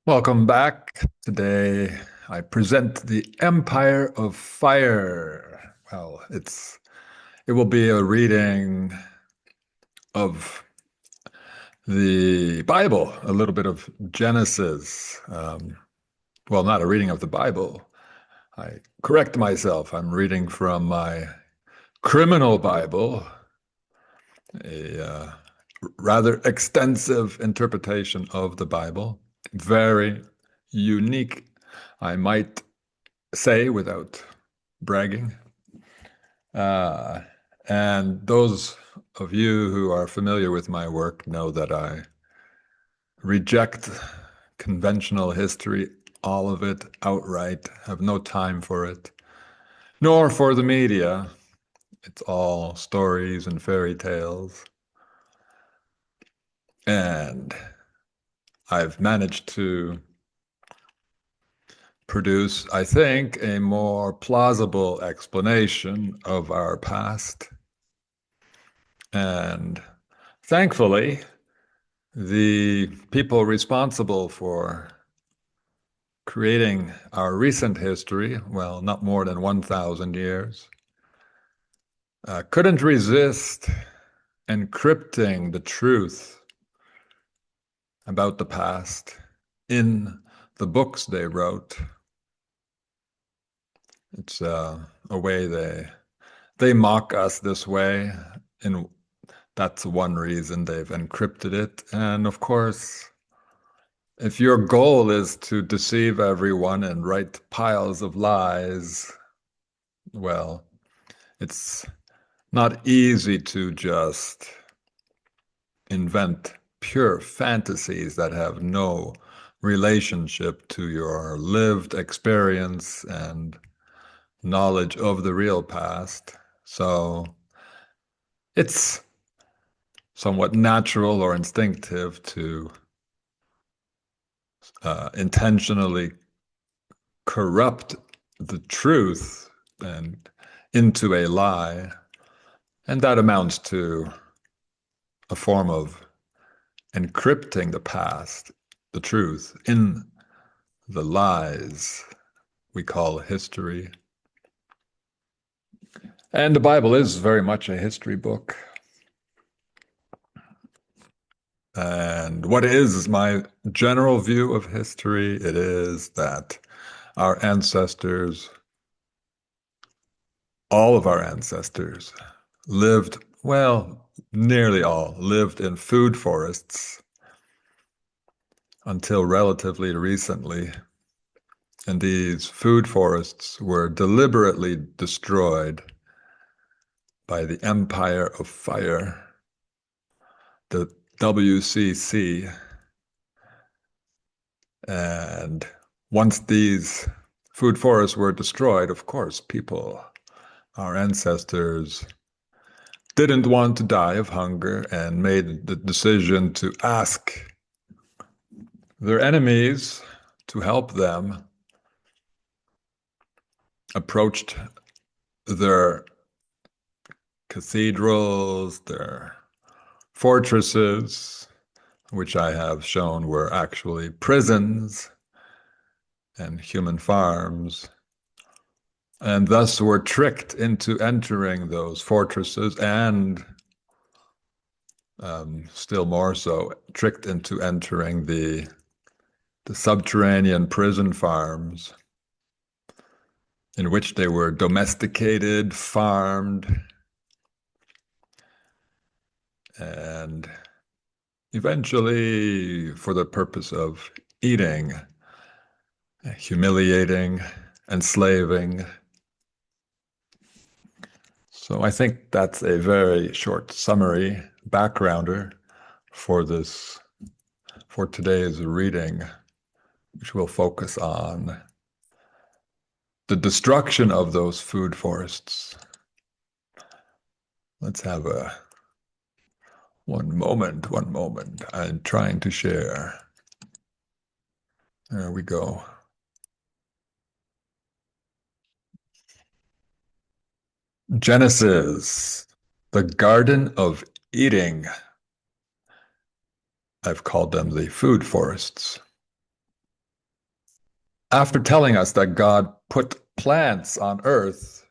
Welcome back. Today I present the Empire of Fire. Well, it will be a reading of the Bible, a little bit of Genesis. Well, not a reading of the Bible. I correct myself. I'm reading from my criminal Bible, a rather extensive interpretation of the Bible, very unique, I might say, without bragging. Uh, and those of you who are familiar with my work know that I reject conventional history, all of it outright, have no time for it, nor for the media. It's all stories and fairy tales. And I've managed to produce, I think, a more plausible explanation of our past. And thankfully, the people responsible for creating our recent history, well, not more than 1,000 years, couldn't resist encrypting the truth about the past in the books they wrote. It's a way they mock us this way, and that's one reason they've encrypted it. And of course, if your goal is to deceive everyone and write piles of lies, well, it's not easy to just invent pure fantasies that have no relationship to your lived experience and knowledge of the real past. So it's somewhat natural or instinctive to intentionally corrupt the truth and into a lie. And that amounts to a form of encrypting the past, the truth, in the lies we call history. And the Bible is very much a history book. And what is my general view of history? It is that our ancestors, all of our ancestors, lived, well, nearly all, lived in food forests until relatively recently. And these food forests were deliberately destroyed by the Empire of Fire, the WCC. And once these food forests were destroyed, of course, people, our ancestors, didn't want to die of hunger and made the decision to ask their enemies to help them, approached their cathedrals, their fortresses, which I have shown were actually prisons and human farms, and thus were tricked into entering those fortresses and still more so, tricked into entering the subterranean prison farms in which they were domesticated, farmed, and eventually for the purpose of eating, humiliating, enslaving. So I think that's a very short summary, backgrounder for today's reading, which will focus on the destruction of those food forests. Let's have one moment. I'm trying to share. There we go. Genesis, the Garden of Eating. I've called them the food forests. After telling us that God put plants on earth,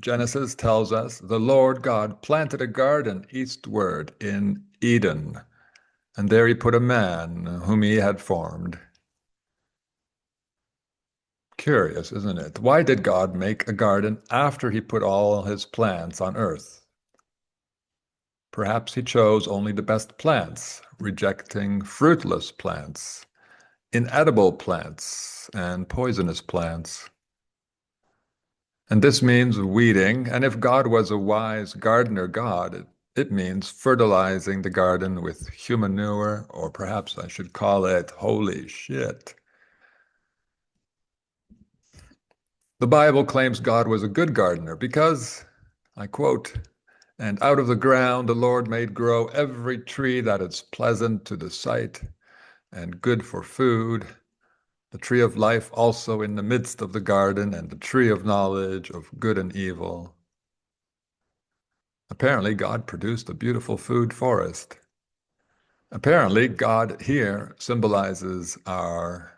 Genesis tells us the Lord God planted a garden eastward in Eden, and there he put a man whom he had formed. Curious, isn't it? Why did God make a garden after he put all his plants on earth? Perhaps he chose only the best plants, rejecting fruitless plants, inedible plants, and poisonous plants. And this means weeding, and if God was a wise gardener God, it means fertilizing the garden with human manure, or perhaps I should call it holy shit. The Bible claims God was a good gardener because, I quote, "And out of the ground the Lord made grow every tree that is pleasant to the sight and good for food, the tree of life also in the midst of the garden, and the tree of knowledge of good and evil." Apparently, God produced a beautiful food forest. Apparently, God here symbolizes our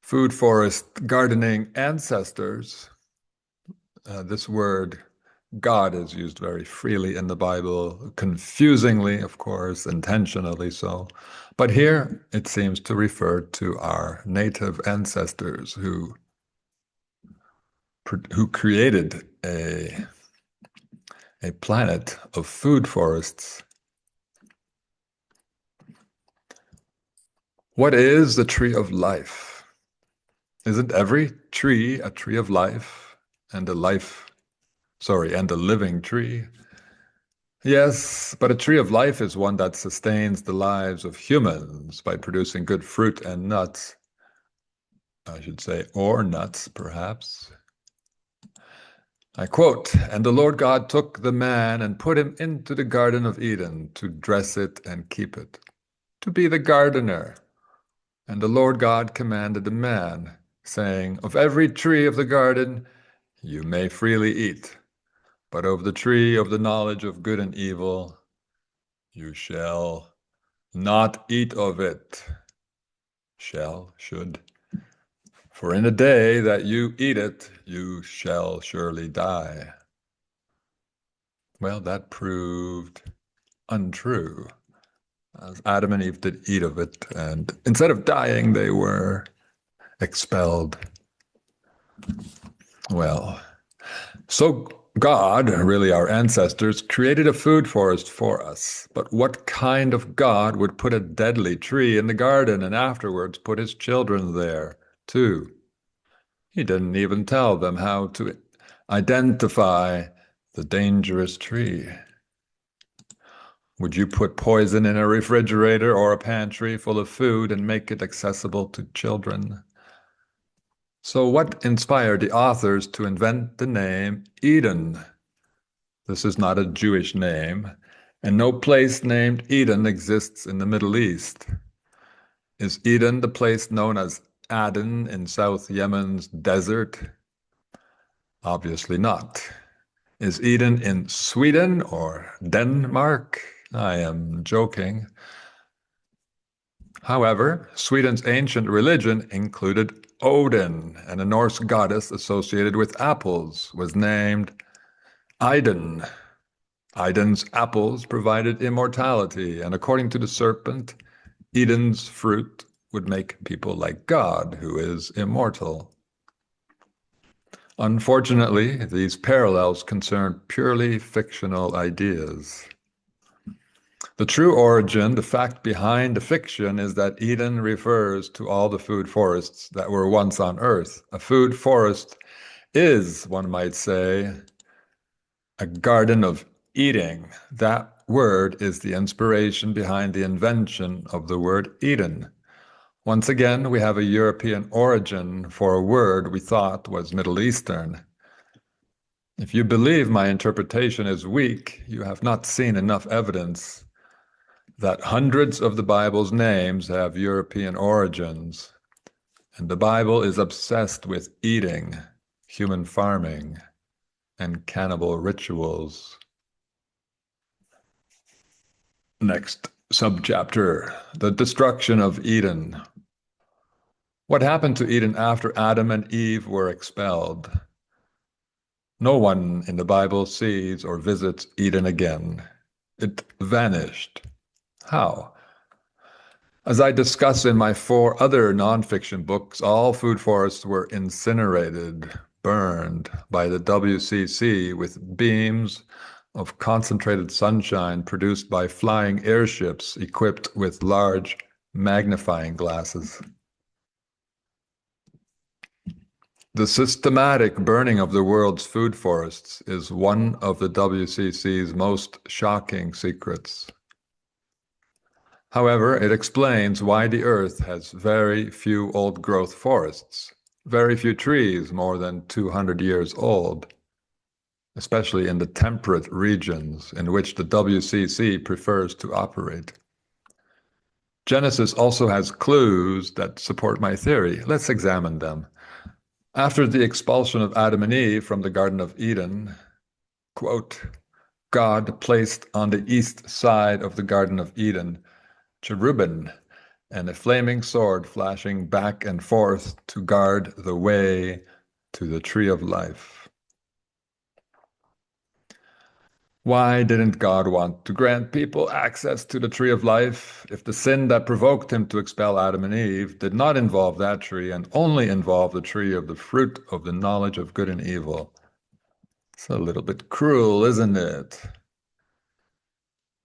food forest gardening ancestors. This word God is used very freely in the Bible, confusingly, of course, intentionally so. But here it seems to refer to our native ancestors who created a planet of food forests. What is the tree of life? Isn't every tree a tree of life and and a living tree? Yes, but a tree of life is one that sustains the lives of humans by producing good fruit and nuts, I should say, or nuts, perhaps. I quote, "And the Lord God took the man and put him into the Garden of Eden to dress it and keep it, to be the gardener. And the Lord God commanded the man, saying, Of every tree of the garden you may freely eat, but of the tree of the knowledge of good and evil you shall not eat of it." Should. "For in the day that you eat it, you shall surely die." Well, that proved untrue, as Adam and Eve did eat of it, and instead of dying, they were expelled. Well, so God, really our ancestors, created a food forest for us. But what kind of God would put a deadly tree in the garden and afterwards put his children there, too? He didn't even tell them how to identify the dangerous tree. Would you put poison in a refrigerator or a pantry full of food and make it accessible to children? So what inspired the authors to invent the name Eden? This is not a Jewish name, and no place named Eden exists in the Middle East. Is Eden the place known as Aden in South Yemen's desert? Obviously not. Is Eden in Sweden or Denmark? I am joking. However, Sweden's ancient religion included Odin, and a Norse goddess associated with apples was named Idun. Idun's apples provided immortality, and according to the serpent, Eden's fruit would make people like God, who is immortal. Unfortunately, these parallels concern purely fictional ideas. The true origin, the fact behind the fiction, is that Eden refers to all the food forests that were once on Earth. A food forest is, one might say, a garden of eating. That word is the inspiration behind the invention of the word Eden. Once again, we have a European origin for a word we thought was Middle Eastern. If you believe my interpretation is weak, you have not seen enough evidence that hundreds of the Bible's names have European origins, and the Bible is obsessed with eating, human farming, and cannibal rituals. Next subchapter, the destruction of Eden. What happened to Eden after Adam and Eve were expelled? No one in the Bible sees or visits Eden again. It vanished. How? As I discuss in my 4 other nonfiction books, all food forests were incinerated, burned by the WCC with beams of concentrated sunshine produced by flying airships equipped with large magnifying glasses. The systematic burning of the world's food forests is one of the WCC's most shocking secrets. However, it explains why the Earth has very few old-growth forests, very few trees more than 200 years old, especially in the temperate regions in which the WCC prefers to operate. Genesis also has clues that support my theory. Let's examine them. After the expulsion of Adam and Eve from the Garden of Eden, quote, God placed on the east side of the Garden of Eden cherubim and a flaming sword flashing back and forth to guard the way to the tree of life. Why didn't God want to grant people access to the tree of life if the sin that provoked him to expel Adam and Eve did not involve that tree and only involved the tree of the fruit of the knowledge of good and evil? It's a little bit cruel, isn't it?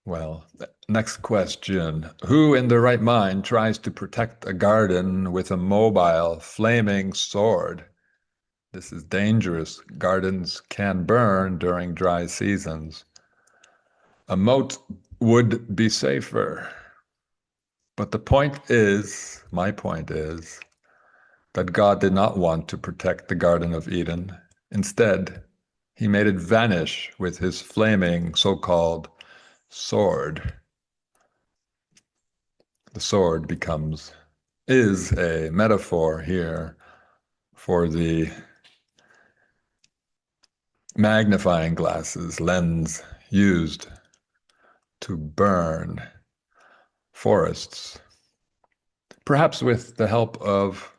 Well, next question. Who in their right mind tries to protect a garden with a mobile, flaming sword? This is dangerous. Gardens can burn during dry seasons. A moat would be safer. But the point is, my point is, that God did not want to protect the Garden of Eden. Instead, he made it vanish with his flaming so-called sword. The sword is a metaphor here for the magnifying glasses, lens used to burn forests, perhaps with the help of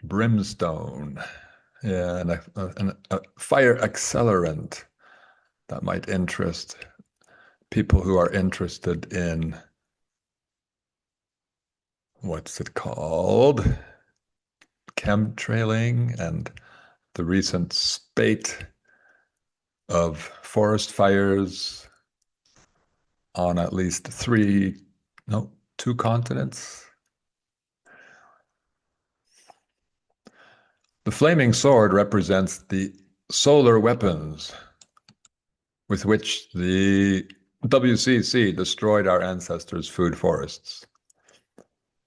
brimstone, and a fire accelerant that might interest people who are interested in, what's it called? Chemtrailing and the recent spate of forest fires on at least 2 continents. The flaming sword represents the solar weapons with which the WCC destroyed our ancestors' food forests.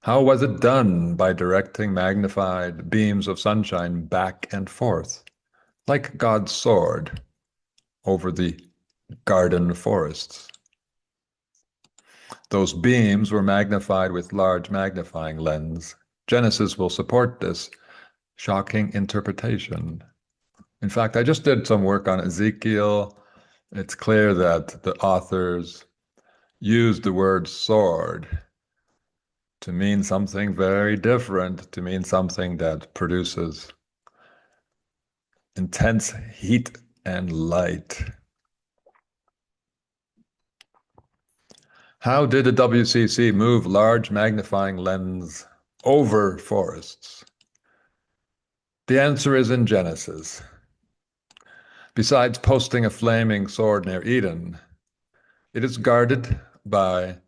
How was it done? By directing magnified beams of sunshine back and forth, like God's sword, over the garden forests. Those beams were magnified with large magnifying lens. Genesis will support this shocking interpretation. In fact, I just did some work on Ezekiel. It's clear that the authors used the word sword to mean something very different, to mean something that produces intense heat and light. How did the WCC move large magnifying lens over forests? The answer is in Genesis. Besides posting a flaming sword near Eden, it is guarded by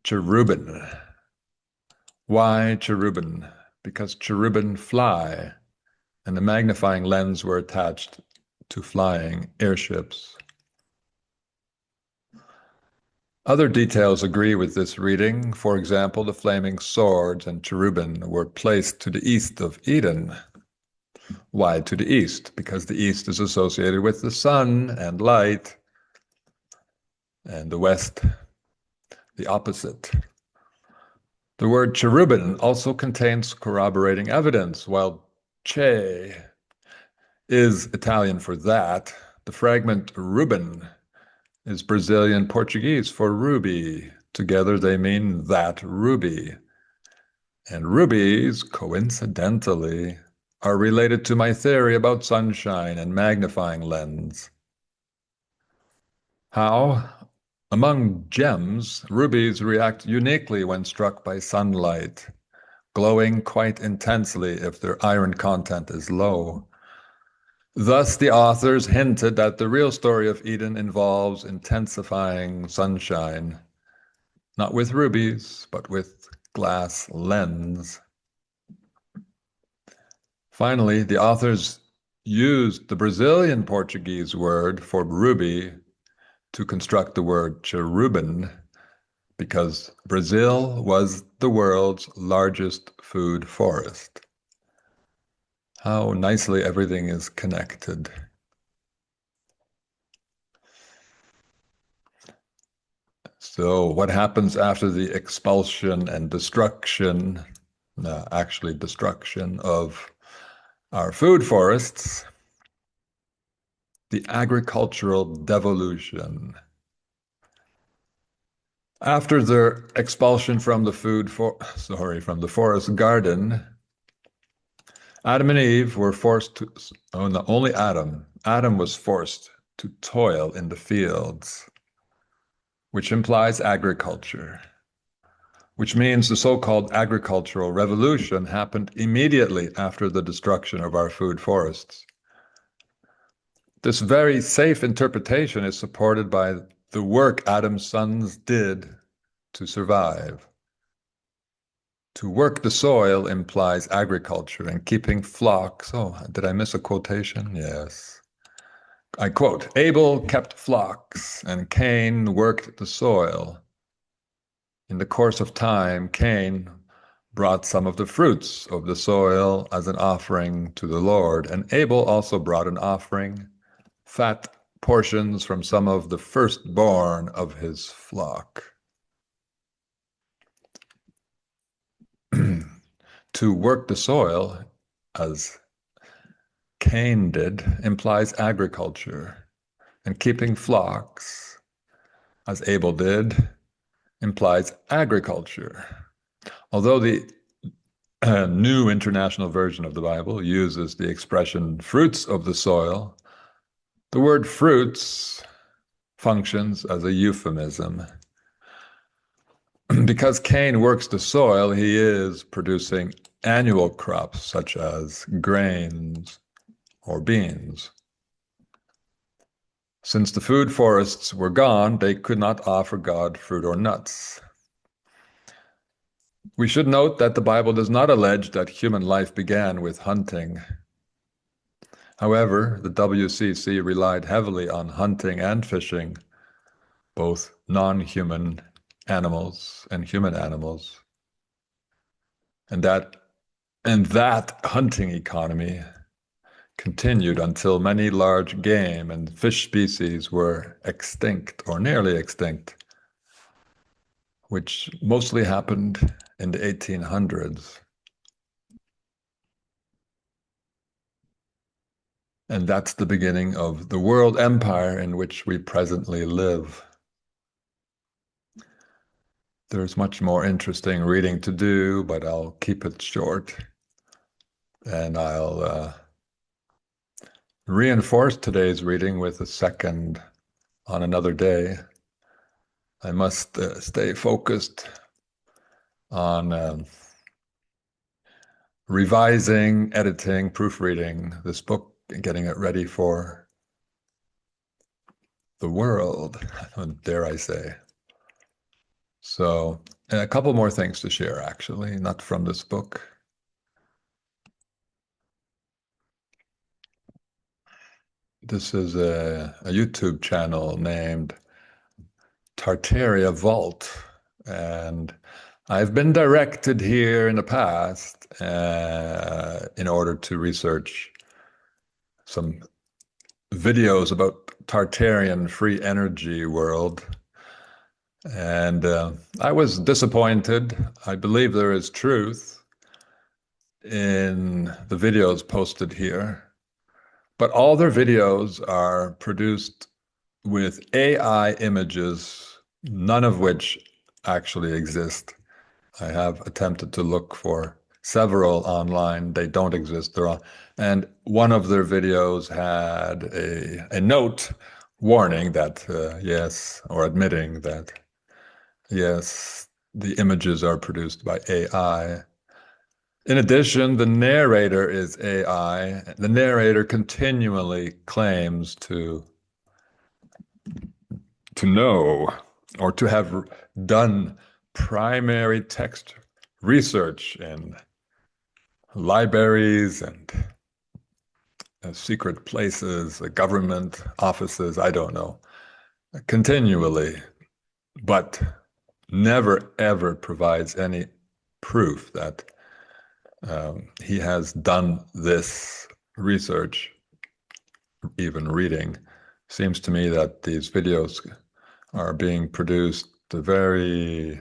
cherubim. Why cherubim? Because cherubim fly, and the magnifying lens were attached to flying airships. Other details agree with this reading. For example, the flaming swords and cherubim were placed to the east of Eden. Why to the east? Because the east is associated with the sun and light, and the west, the opposite. The word cherubim also contains corroborating evidence. While che is Italian for that, the fragment rubin is Brazilian Portuguese for ruby. Together they mean that ruby. And rubies, coincidentally, are related to my theory about sunshine and magnifying lens. How? Among gems, rubies react uniquely when struck by sunlight, glowing quite intensely if their iron content is low. Thus, the authors hinted that the real story of Eden involves intensifying sunshine, not with rubies, but with glass lens. Finally, the authors used the Brazilian Portuguese word for ruby to construct the word cherubim because Brazil was the world's largest food forest. How nicely everything is connected. So what happens after the expulsion and destruction, actually destruction of our food forests? The agricultural devolution. After their expulsion from the from the forest garden, Adam and Eve were forced to, oh no, only Adam. Adam was forced to toil in the fields, which implies agriculture, which means the so-called agricultural revolution happened immediately after the destruction of our food forests. This very safe interpretation is supported by the work Adam's sons did to survive. To work the soil implies agriculture and keeping flocks. Oh, did I miss a quotation? Yes. I quote, Abel kept flocks and Cain worked the soil. In the course of time, Cain brought some of the fruits of the soil as an offering to the Lord, and Abel also brought an offering, fat portions from some of the firstborn of his flock. To work the soil, as Cain did, implies agriculture, and keeping flocks, as Abel did, implies agriculture. Although the New International Version of the Bible uses the expression fruits of the soil, the word fruits functions as a euphemism. Because Cain works the soil, he is producing annual crops such as grains or beans. Since the food forests were gone, they could not offer God fruit or nuts. We should note that the Bible does not allege that human life began with hunting. However, the WCC relied heavily on hunting and fishing, both non-human animals and human animals. And that hunting economy continued until many large game and fish species were extinct or nearly extinct, which mostly happened in the 1800s. And that's the beginning of the world empire in which we presently live. There's much more interesting reading to do, but I'll keep it short. And I'll reinforce today's reading with a second on another day. I must stay focused on revising, editing, proofreading this book and getting it ready for the world, dare I say. So, and a couple more things to share, actually, not from this book. This is a YouTube channel named Tartaria Vault, and I've been directed here in the past in order to research some videos about Tartarian free energy world. And I was disappointed. I believe there is truth in the videos posted here, but all their videos are produced with AI images, none of which actually exist. I have attempted to look for several online. They don't exist. They're all, and one of their videos had a note warning that yes, or admitting that yes, the images are produced by AI. In addition, the narrator is AI. The narrator continually claims to know or to have done primary text research in libraries and secret places, government offices, I don't know, continually, but never ever provides any proof that he has done this research, even reading. Seems to me that these videos are being produced very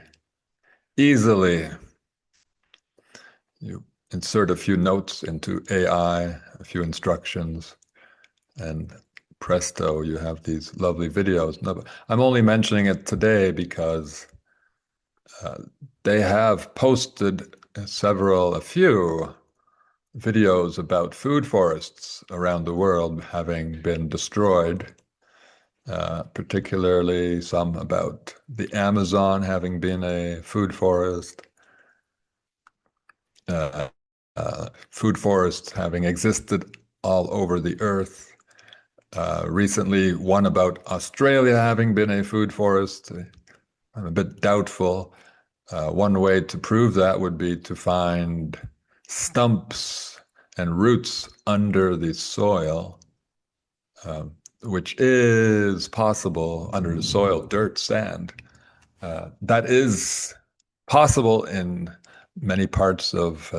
easily. You insert a few notes into AI, a few instructions, and presto, you have these lovely videos. No, I'm only mentioning it today because uh, they have posted a few videos about food forests around the world having been destroyed, particularly some about the Amazon having been a uh, food forests having existed all over the earth. Recently, one about Australia having been a food forest. I'm a bit doubtful. One way to prove that would be to find stumps and roots under the soil, which is possible under the soil, dirt, sand. That is possible in many parts of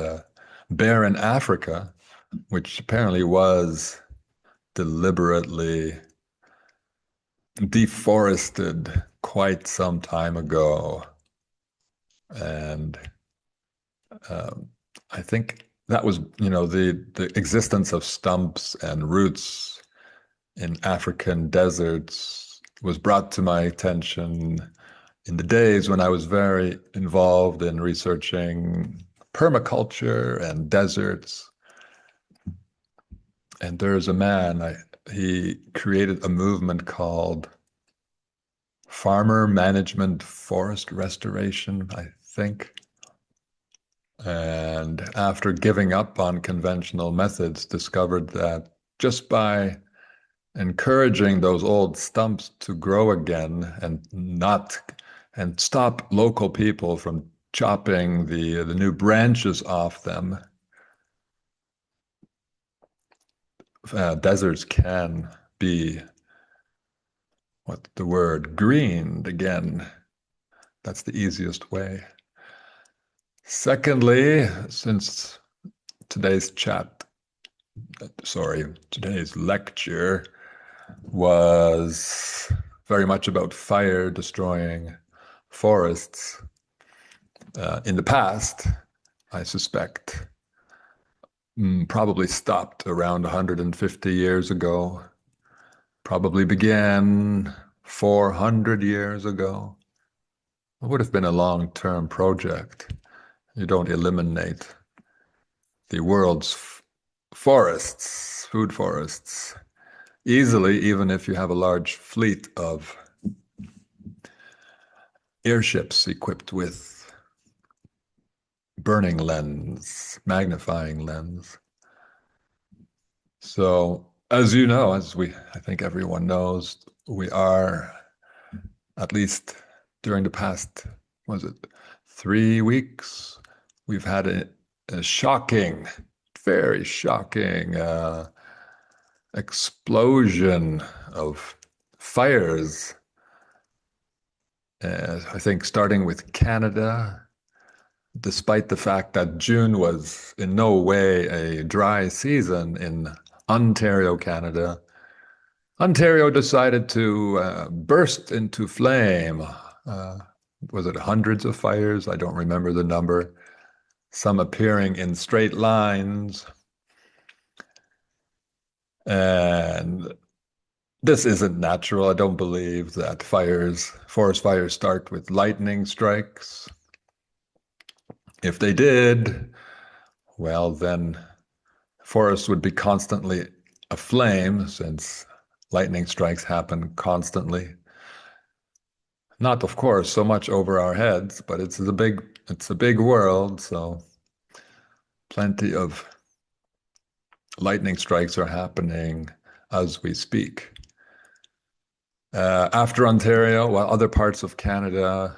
barren Africa, which apparently was deliberately deforested quite some time ago. And um, I think that was, the existence of stumps and roots in African deserts was brought to my attention in the days when I was very involved in researching permaculture and deserts. And there's a man, he created a movement called Farmer Management Forest Restoration, I think. And after giving up on conventional methods, discovered that just by encouraging those old stumps to grow again and stop local people from chopping the new branches off them, deserts can be what's the word, greened again. That's the easiest way. Secondly, since today's today's lecture was very much about fire destroying forests. In the past, I suspect, probably stopped around 150 years ago, probably began 400 years ago. It would have been a long-term project. You don't eliminate the world's food forests, easily, even if you have a large fleet of airships equipped with burning lens, magnifying lens. So, as you know, I think everyone knows, we are, at least during the past, was it 3 weeks, we've had a shocking, very shocking explosion of fires. I think starting with Canada, despite the fact that June was in no way a dry season in Ontario, Canada, Ontario decided to burst into flame. Uh, was it hundreds of fires? I don't remember the number. Some appearing in straight lines. And this isn't natural. I don't believe that forest fires start with lightning strikes. If they did, well, then forests would be constantly aflame since lightning strikes happen constantly. Not, of course, so much over our heads, but it's a big world, so plenty of lightning strikes are happening as we speak. After Ontario, while other parts of Canada,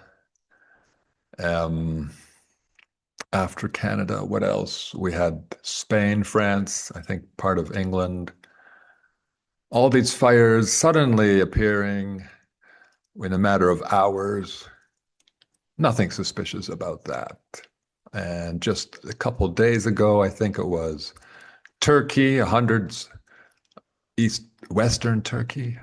um, after Canada, what else? We had Spain, France, I think part of England. All these fires suddenly appearing in a matter of hours. Nothing suspicious about that. And just a couple days ago, I think it was Turkey, hundreds east western Turkey,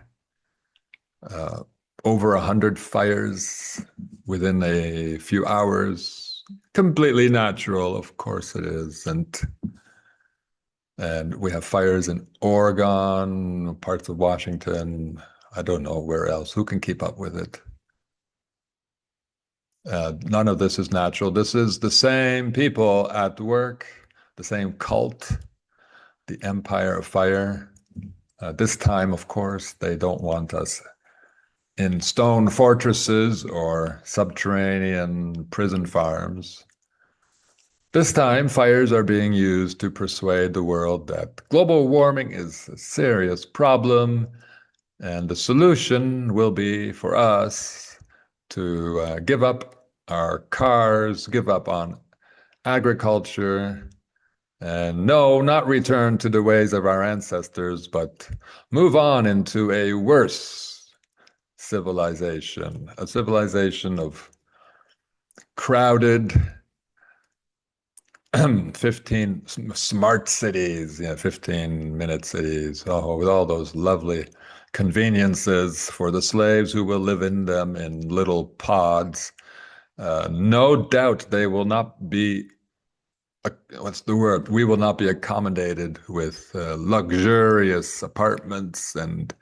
uh, over 100 fires within a few hours. Completely natural, of course it is. And we have fires in Oregon, parts of Washington. I don't know where else. Who can keep up with it? None of this is natural. This is the same people at work, the same cult, the Empire of Fire. This time, of course, they don't want us in stone fortresses or subterranean prison farms. This time, fires are being used to persuade the world that global warming is a serious problem, and the solution will be for us to give up our cars, give up on agriculture, and no, not return to the ways of our ancestors, but move on into a worse civilization, a civilization of crowded 15 smart cities, 15-minute cities, oh, with all those lovely conveniences for the slaves who will live in them in little pods. No doubt they will not be, what's the word? We will not be accommodated with luxurious apartments and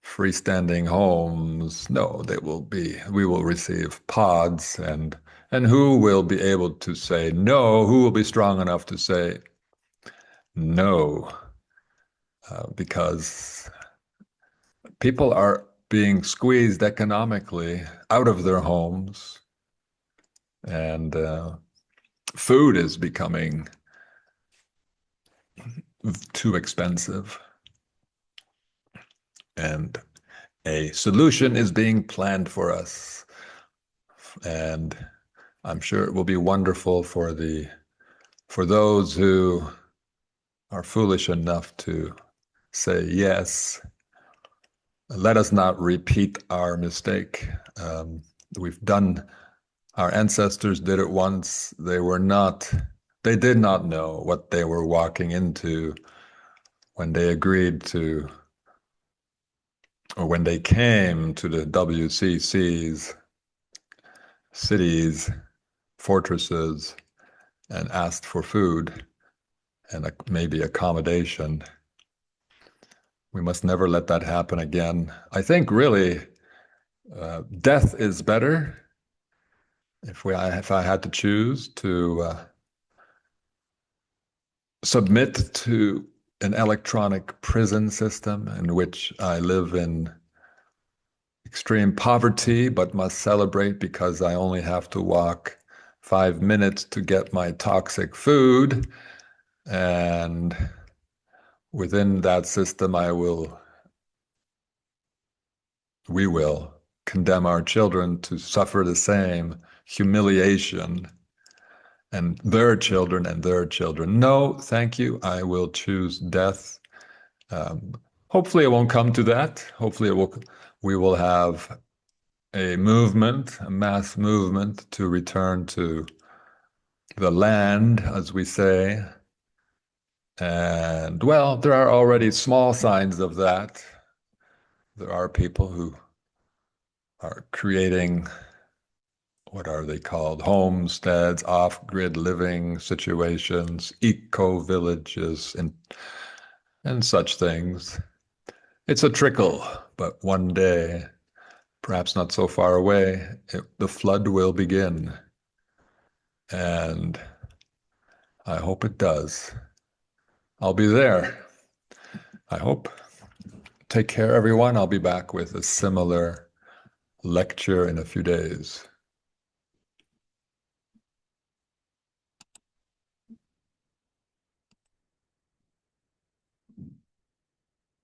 freestanding homes. No, we will receive pods, and who will be able to say no? Who will be strong enough to say no? Because people are being squeezed economically out of their homes, and food is becoming too expensive. And a solution is being planned for us. And I'm sure it will be wonderful for those who are foolish enough to say yes. Let us not repeat our mistake. We've done, our ancestors did it once. They did not know what they were walking into when they agreed to, or when they came to the WCCs, cities, fortresses, and asked for food and maybe accommodation. We must never let that happen again. I think really death is better. If I had to choose to submit to an electronic prison system in which I live in extreme poverty, but must celebrate because I only have to walk 5 minutes to get my toxic food. And within that system, we will condemn our children to suffer the same humiliation, and their children and their children. No, thank you. I will choose death. Um, Hopefully, it won't come to that. Hopefully, we will have a movement, a mass movement to return to the land, as we say. And well, there are already small signs of that. There are people who are creating, what are they called? Homesteads, off-grid living situations, eco-villages, and such things. It's a trickle, but one day, perhaps not so far away, the flood will begin. and I hope it does. I'll be there. I hope. Take care, everyone. I'll be back with a similar lecture in a few days.